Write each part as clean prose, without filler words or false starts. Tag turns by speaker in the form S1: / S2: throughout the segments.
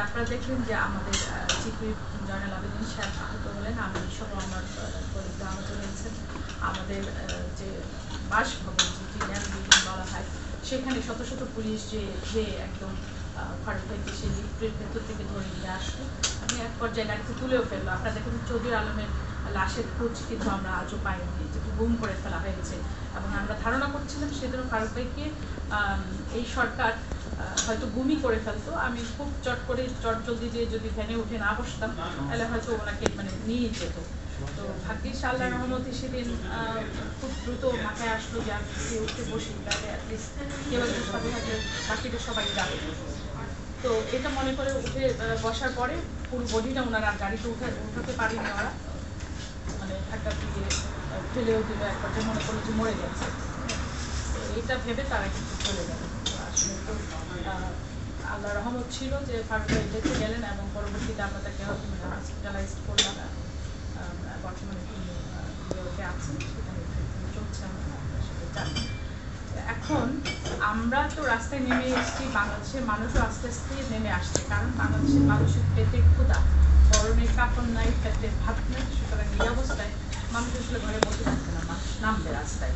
S1: আপনারা দেখবেন যে আমাদের চিফ হুইপ জয়নাল আবেদীন সাহেব আহত হলেন, আমি সহ আমার কলিগরা আহত হয়েছেন। আমাদের যে বাসভবন যেটি ন্যায় বিল্ডিং বলা হয়, সেখানে শত শত পুলিশ যে একদম ফারুক ভাইকে সেই লিফটের ভেতর থেকে ধরে নিয়ে আসলো, আমি এক পর্যায়ে গাড়িতে তুলেও ফেললো। আপনারা দেখুন চৌধুরী আলমের লাশের খোঁজ কিন্তু আমরা আজও পাইনি, যেটি গুম করে ফেলা হয়েছে। এবং আমরা ধারণা করছিলাম সেদিনও ফারুক ভাইকে এই সরকার হয়তো গুমই করে ফেলতো। আমি খুব চট জলদি যে যদি ভ্যানে উঠে না বসতাম তাহলে হয়তো ওনাকে নিয়ে যেত। তো ভাগ্যিস আল্লাহ রহমতে সেদিন খুব দ্রুত মাথায় আসলো যে আমি উঠে বসি, তাহলে অ্যাটলিস্ট কেউ একজন সাথে সাথে বাকিটা সবাই যাবে। তো এটা মনে করে উঠে বসার পরে পুরো বডিটা ওনারা গাড়িতে উঠাতে পারেনি, ওরা একটা দিয়ে ফেলেও দিল, এক পর্যায়ে মনে করলো যে মরে গেছে। এটা ভেবে তারা কিন্তু চলে গেল। আসলে তো আল্লাহ রহমত ছিল যে ফারুক ভাই বেঁচে গেলেন এবং পরবর্তীতে আমরা তাকে হসপিটালাইজ করলাম। বর্তমানে তিনি আছেন, সেখানে চলছে, আমরা সেটা জানি। এখন আমরা তো রাস্তায় নেমে এসেছি, বাংলাদেশের মানুষও আস্তে আস্তে নেমে আসছে, কারণ বাংলাদেশের মানুষের পেটে ক্ষুধা, গরমে কাপড় নাই, পেটে ভাত নাই। সুতরাং এই অবস্থায় মানুষ আসলে ঘরে বসে থাকবে না, মানুষ নামবে রাস্তায়।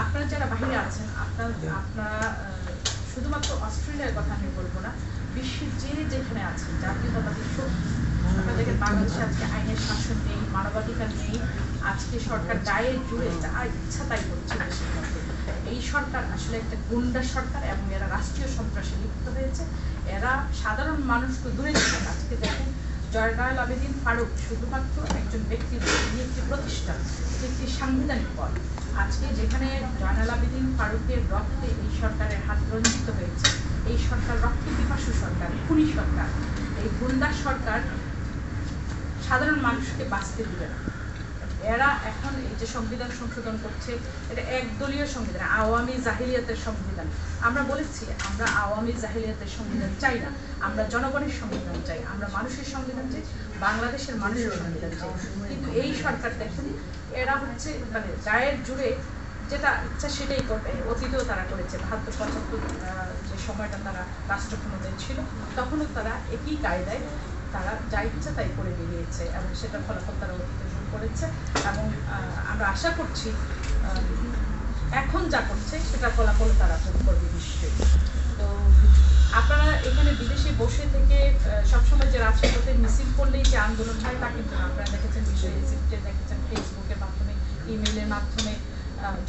S1: আপনারা যারা বাইরে আছেন, আপনারা শুধুমাত্র অস্ট্রেলিয়ার কথা আমি বলবো না, বিশ্বের যেখানে আছেন, জাতীয়তাবাদী শক্তি, আপনারা দেখেন বাংলাদেশে আজকে আইনের শাসন নেই, মানবাধিকার নেই। আজকে সরকার গায়ে জুড়ে যা ইচ্ছা তাই করছে দেশের মধ্যে। এই সরকার আসলে একটা গুন্ডা সরকার এবং এরা রাষ্ট্রীয় সন্ত্রাসে লিপ্ত হয়েছে। এরা সাধারণ মানুষকে দূরে ছিলেন। আজকে দেখেন জয়নাল আবেদীন ফারুক শুধুমাত্র একজন ব্যক্তি, একটি প্রতিষ্ঠান, একটি সাংবিধানিক পদ। আজকে যেখানে জয়নাল আবেদীন ফারুকের রক্তে এই সরকারের হাত রঞ্জিত হয়েছে, এই সরকার রক্ত পিপাসু সরকার, খুনি সরকার, এই গুন্ডা সরকার সাধারণ মানুষকে বাঁচতে দিবে না। এরা এখন এই যে সংবিধান সংশোধন করছে, এটা একদলীয় সংবিধান, আওয়ামী জাহিলিয়াতের সংবিধান। আমরা বলেছি আমরা আওয়ামী জাহিলিয়াতের সংবিধান চাই না, আমরা জনগণের সংবিধান চাই, আমরা মানুষের সংবিধান চাই, বাংলাদেশের মানুষের সংবিধান চাই। কিন্তু এই সরকার দেখুন, এরা হচ্ছে গায়ের জুড়ে যেটা ইচ্ছা সেটাই করবে। অতীতেও তারা করেছে, ৭২-৭৫ যে সময়টা তারা রাষ্ট্র ক্ষমতায় ছিল, তখনও তারা একই কায়দায় তারা যা ইচ্ছা তাই করে বেরিয়েছে এবং সেটার ফলাফল তারা অতীতে ভোগ করেছে। এবং আমরা আশা করছি এখন যা করছে সেটার ফলাফল তারা ভোগ করবে নিশ্চয়ই। তো আপনারা এখানে বিদেশে বসে থেকে সবসময় যে রাজপথে মিছিল করলেই যে আন্দোলন হয় তা কিন্তু আপনারা দেখেছেন, বিষয়ে দেখেছেন ফেসবুকের মাধ্যমে, ইমেলের মাধ্যমে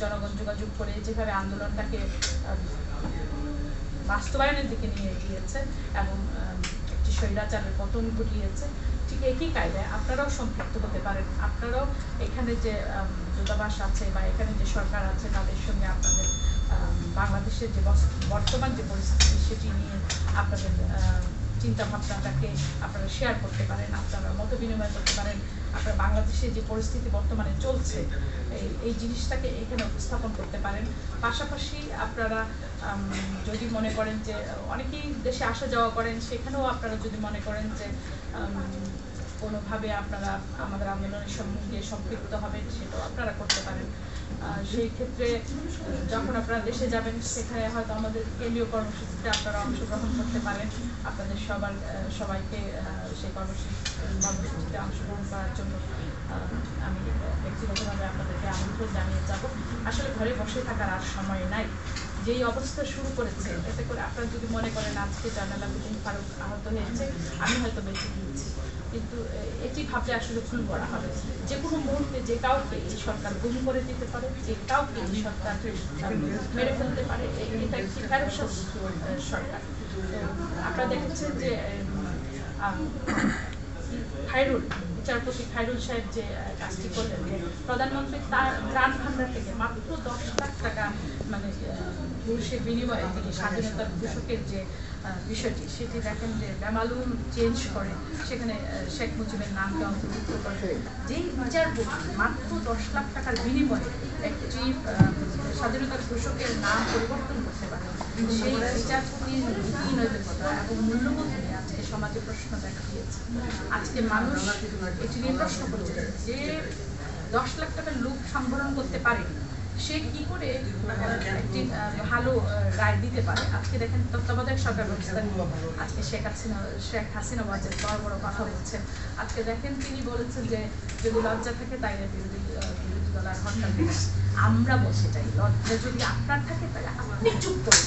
S1: জনগণ যোগাযোগ করে যেভাবে আন্দোলনটাকে বাস্তবায়নের দিকে নিয়ে গিয়েছে এবং একটি স্বৈরাচারের পতন ঘটিয়েছে। ঠিক একই কায়দায় আপনারাও সম্পৃক্ত হতে পারেন। আপনারাও এখানে যে দূতাবাস আছে বা এখানে যে সরকার আছে তাদের সঙ্গে আপনাদের বাংলাদেশের যে বর্তমান যে পরিস্থিতি সেটি নিয়ে আপনাদের চিন্তা ভাবনাটাকে আপনারা শেয়ার করতে পারেন, আপনারা মত বিনিময় করতে পারেন। আপনারা বাংলাদেশে যে পরিস্থিতি বর্তমানে চলছে এই জিনিসটাকে এখানে উপস্থাপন করতে পারেন। পাশাপাশি আপনারা যদি মনে করেন যে অনেকেই দেশে আসা যাওয়া করেন, সেখানেও আপনারা যদি মনে করেন যে কোনোভাবে আপনারা আমাদের আন্দোলনের সঙ্গে সম্পৃক্ত হবেন, সেটাও আপনারা করতে পারেন। সেই ক্ষেত্রে যখন আপনারা দেশে যাবেন সেখানে হয়তো আমাদের কেন্দ্রীয় কর্মসূচিতে আপনারা অংশগ্রহণ করতে পারেন। আপনাদের সবাইকে সেই কর্মসূচিতে অংশগ্রহণ করার জন্য আমি ব্যক্তিগতভাবে আপনাদেরকে আমন্ত্রণ জানিয়ে যাব। আসলে ঘরে বসে থাকার আর সময় নাই। যেই অবস্থা শুরু করেছে, এতে করে আপনারা যদি মনে করেন আজকে জয়নাল আবেদীন ফারুক আহত হয়েছে, আমি হয়তো বেঁচে গিয়েছি, কিন্তু এটি ভাবলে আসলে ভুল করা হবে। যে কোনো মুহূর্তে যে কাউকে এই সরকার গুম করে দিতে পারে, যে কাউকে এই সরকার মেরে ফেলতে পারে। এটা একটি ফেরোসাস সরকার। আপনারা দেখেছেন যে বিচারপতি খায়রুল সাহেব যে কাজটি করলেন, প্রধানমন্ত্রী তার ত্রাণ ভান্ডার থেকে মাত্র 10 লাখ টাকা ঘুষের বিনিময়ে তিনি স্বাধীনতার ঘোষকের যে বিষয়টি সেটি দেখেন যে বেমালুম চেঞ্জ করে সেখানে শেখ মুজিবের নামকে অন্তর্ভুক্ত করে। যেই বিচারপতি মাত্র 10 লাখ টাকার বিনিময়ে একটি স্বাধীনতার ঘোষকের নাম পরিবর্তন করতে পারে, সেই বিচারপতির নীতি নৈতিকতা এবং মূল্যবোধ নিয়ে আজকে সমাজে প্রশ্ন দেখা দিয়েছে। আজকে মানুষ এটি নিয়ে প্রশ্ন করছে যে 10 লাখ টাকার লোক সংবরণ করতে পারেনি, সে কি করে একটি ভালো রায় দিতে পারে? আজকে দেখেন তত্ত্বাবধায়ক সরকার ব্যবস্থা নিয়ে আজকে শেখ হাসিনা বড় বড় কথা বলছেন। আজকে দেখেন তিনি বলেছেন যে যদি লজ্জা থাকে তাইলে বিরোধী দল আর হরতাল দিবে। আমরা বলতে চাই লজ্জা যদি আপনার থাকে তাহলে আপনি চুপ করুন।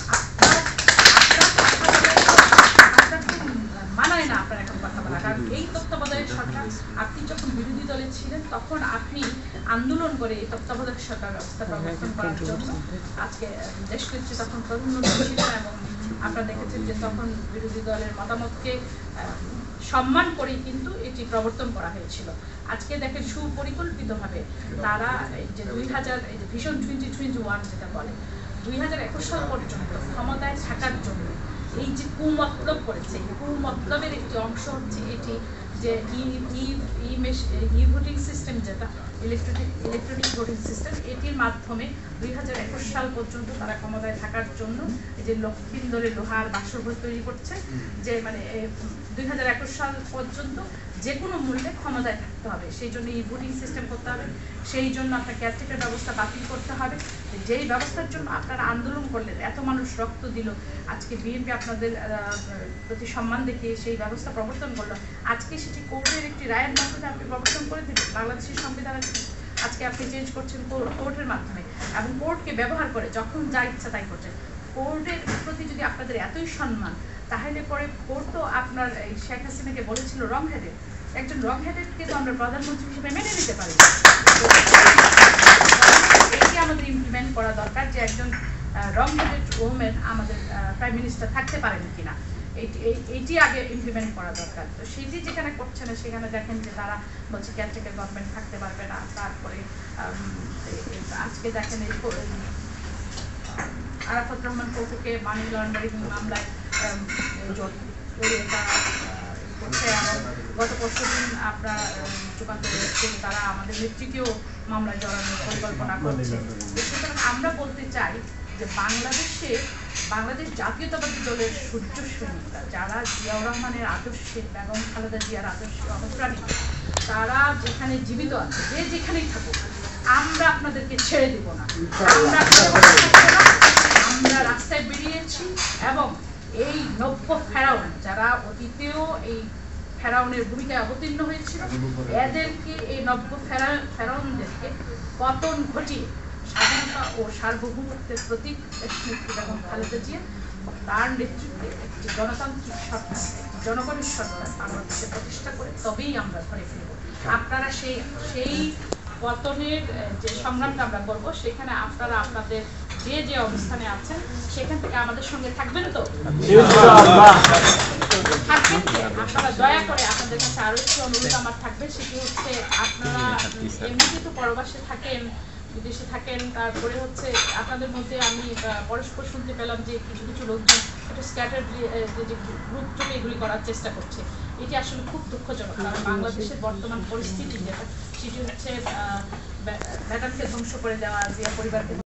S1: মানায় না আপনার এখন কথা বলা, কারণ এই তত্ত্বাবধায়ক সরকার আপনি যখন বিরোধী দলে ছিলেন তখন আপনি আন্দোলন করে এই তত্ত্বাবধায়ক সরকার ব্যবস্থা প্রবর্তন করার জন্য আজকে দেশনেত্রী তখন প্রধানমন্ত্রী ছিলেন এবং আপনারা দেখেছেন যে তখন বিরোধী দলের মতামতকে সম্মান করেই কিন্তু এটি প্রবর্তন করা হয়েছিল। আজকে দেখেন সুপরিকল্পিতভাবে তারা যে 2000 ভিশন 2021 যেটা বলে 2021 সাল পর্যন্ত ক্ষমতায় থাকার জন্য এই যে কুমতলব করেছে, কুমতলবের একটি অংশ হচ্ছে এটি যে ই ভোটিং সিস্টেম, যেটা ইলেকট্রনিক ভোটিং সিস্টেম, এটির মাধ্যমে 2021 সাল পর্যন্ত তারা ক্ষমতায় থাকার জন্য এই যে লক্ষ্মীন্দরে লোহার বাসঘর তৈরি করছে, যে মানে 2021 সাল পর্যন্ত যে কোনো মূল্যে ক্ষমতায় থাকতে হবে, সেই জন্য এই ভোটিং সিস্টেম করতে হবে, সেই জন্য আপনার কেয়ারটেকার ব্যবস্থা বাতিল করতে হবে। যেই ব্যবস্থার জন্য আপনারা আন্দোলন করলেন, এত মানুষ রক্ত দিল, আজকে বিএনপি আপনাদের প্রতি সম্মান দেখিয়ে সেই ব্যবস্থা প্রবর্তন করলো। আজকে সেটি কোর্টের একটি রায়ের মাধ্যমে আপনি প্রবর্তন করে দিলেন। বাংলাদেশের সংবিধান আজকে আপনি চেঞ্জ করছেন কোর্টের মাধ্যমে, এবং কোর্টকে ব্যবহার করে যখন যা ইচ্ছা তাই করছেন। কোর্টের প্রতি যদি আপনাদের এতই সম্মান, তাহলে পরে কোর্ট তো আপনার এই শেখ হাসিনাকে বলেছিল রং হেডেড, একজন রং হেডেডকে তো আমরা প্রধানমন্ত্রী হিসেবে মেনে নিতে পারি। এটি আমাদের ইমপ্লিমেন্ট করা দরকার যে একজন রং হেডেড ওমেন আমাদের প্রাইম মিনিস্টার থাকতে পারেন কিনা, এইটি আগে ইমপ্লিমেন্ট করা দরকার। তো সেটি যেখানে করছে না সেখানে দেখেন যে তারা বলছে কেয়ারটেকার গভর্নমেন্ট থাকতে পারবে না। তারপরে আজকে দেখেন এই আরাফাত রহমান কৌকুকে মানি লন্ডারিং মামলায় করছে, এবং গত পরশুদিন আপনারা চূড়ান্ত হচ্ছে তারা আমাদের নেত্রীকেও মামলায় জড়ানোর পরিকল্পনা করছে। সুতরাং আমরা বলতে চাই যে বাংলাদেশ জাতীয়তাবাদী দলের সূর্য সৈনিকরা, যারা জিয়াউর রহমানের আদর্শে, বেগম খালেদা জিয়ার আদর্শে অনুপ্রাণিত, তারা যেখানে জীবিত আছে, যে যেখানেই থাকুক, আমরা আপনাদেরকে ছেড়ে দিব না। আমরা রাস্তায় বেরিয়েছি এবং এই নব্য ফেরাউন, যারা অতীতেও এই ফেরাউনের ভূমিকায় অবতীর্ণ হয়েছিল, এদেরকে এই নব্য ফেরাউনদেরকে পতন ঘটিয়ে স্বাধীনতা ও সার্বভৌমত্বের প্রতীক বেগম খালেদা জিয়া, তার নেতৃত্বে একটি গণতান্ত্রিক সরকার, জনগণের সরকার বাংলাদেশে প্রতিষ্ঠা করে তবেই আমরা ঘরে ফিরব। আপনারা সেই পতনের যে সংগ্রামটা আমরা করবো, সেখানে আপনারা আপনাদের যে অবস্থানে আছেন সেখান থেকে আমাদের সঙ্গে থাকবেন তো? থাকবেন যে আপনারা দয়া করে, আপনাদের কাছে আরো একটু অনুরোধ আমার থাকবে, সেটি হচ্ছে আপনারা এমনিতে তো পরবাসে থাকেন, বিদেশে থাকেন, তারপরে হচ্ছে আপনাদের মধ্যে আমি পরস্পর শুনতে পেলাম যে কিছু কিছু লোকজন একটা স্ক্যাটার যে গ্রুপ থেকে এগুলি করার চেষ্টা করছে। এটি আসলে খুব দুঃখজনক, কারণ বাংলাদেশের বর্তমান পরিস্থিতি যেটা, সেটি হচ্ছে ম্যাডামকে ধ্বংস করে দেওয়া, জিয়া পরিবারকে